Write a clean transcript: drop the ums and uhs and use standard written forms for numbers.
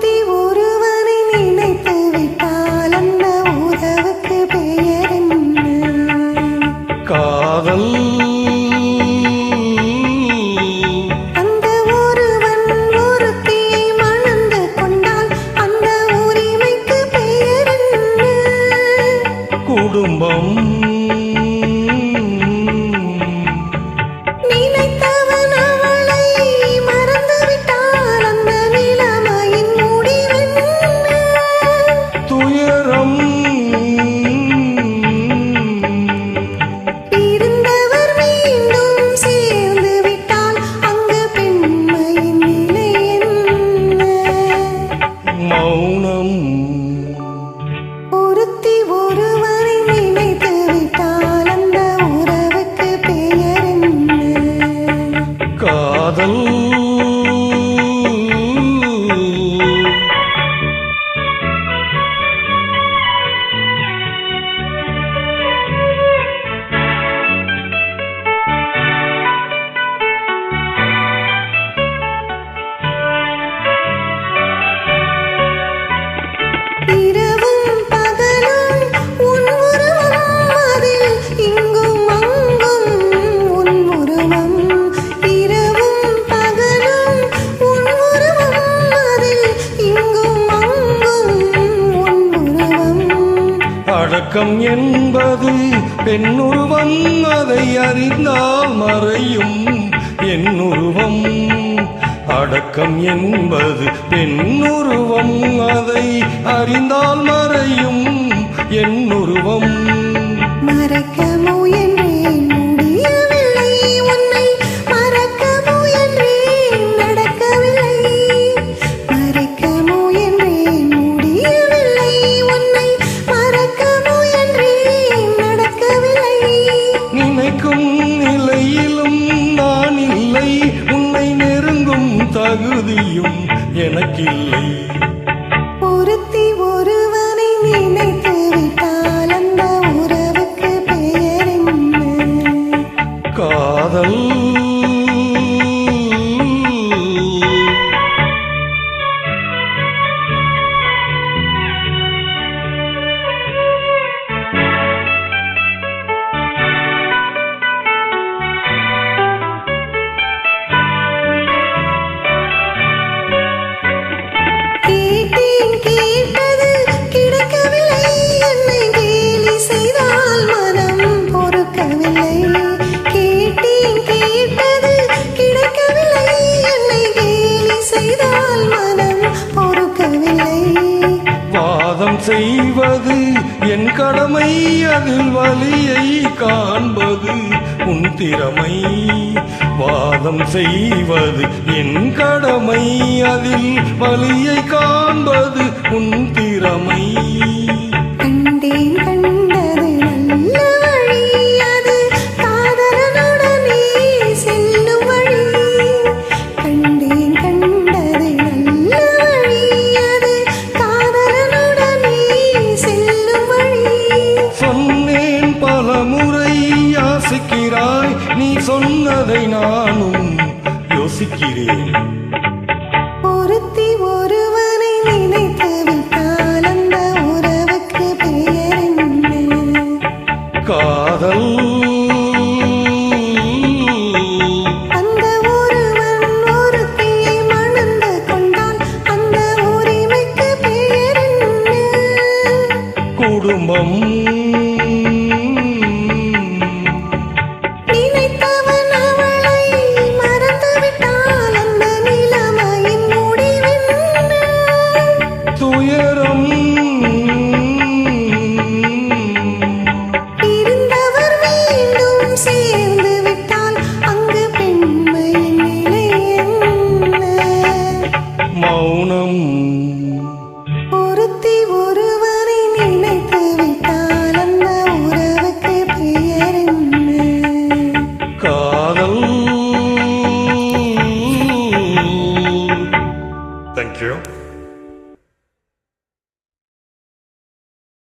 ஒருத்தி ஒருவனை நினைத்து விட்டால் அந்த உறவுக்கு பெயர் என்ன? காதல். அந்த ஒருவன் ஒருத்தியை மணந்து கொண்டால் அந்த உரிமைக்கு பெயர் என்ன? குடும்பம். நினைத்தவன் அவளை மறந்து விட்டால் அந்த நிலைமையின் முடிவென்ன? துயரம். பிரிந்தவர் மீண்டும் சேர்ந்து விட்டால் அங்கு பெண்மையின் நிலை என்ன? மௌனம். ஒருத்தி ஒருவரை நினைத்து விட்டால் அந்த உறவுக்கு பெயர் என்ன? காதல். இரவும் பகலும் உன் உருவம் அதில் இங்கும் அங்கும் உன் உருவம். இரவும் பகலும் உன் உருவம் அதில் இங்கும் அங்கும் உன் உருவம். அடக்கம் என்பது பெண்ணுருவம், அதை அறிந்தால் மறையும் என்னுருவம். அடக்கம் என்பது பெண்ணுருவம், அதை அறிந்தால் மறையும் என்னுருவம். மறக்க முயன்றேன் முடியவில்லை, உன்னை மறக்க முயன்றேன் நடக்கவில்லை. மறக்க முயன்றேன் முடியவில்லை, உன்னை மறக்க முயன்றேன் நடக்கவில்லை. நினைக்கும் நிலையிலும் நான் இல்லை, உன்னை நெருங்கும் தகுதியும் எனக்கில்லை. ஒருத்தி ஒருவனை நினைத்து விட்டால் அந்த உறவுக்கு பெயர் என்ன? காதல். கேட்டேன் கேட்டது கிடைக்கவில்லை, என்னை கேலி செய்தால் மனம் பொறுக்கவில்லை. கேட்டேன் கேட்டது கிடைக்கவில்லை, என்னை கேலி செய்தால் மனம் பொறுக்கவில்லை. வாதம் செய்வது என் கடமை, அதில் வலியை காண்பது உன் திறமை. வாதம் செய்வது என் கடமை, அதில் வலியை காண்பது உன் திறமை. கண்டேன் கண்டது நல்ல வழி, அது காதலனுடனே செல்லும் வழி. கண்டேன் கண்டது நல்ல வழி, அது காதலனுடனே செல்லும் வழி. சொன்னேன் பலமுறை யாசிக்கிறாய், நீ சொன்னதை நானும் யோசிக்கிறேன். ஒருத்தி ஒருவனை நினைத்து விட்டால் அந்த உறவுக்கு பெயர் என்ன? காதல். அந்த ஒருவன் ஒருத்தியை மணந்து கொண்டால் அந்த உரிமைக்கு பெயர் என்ன? குடும்பம்.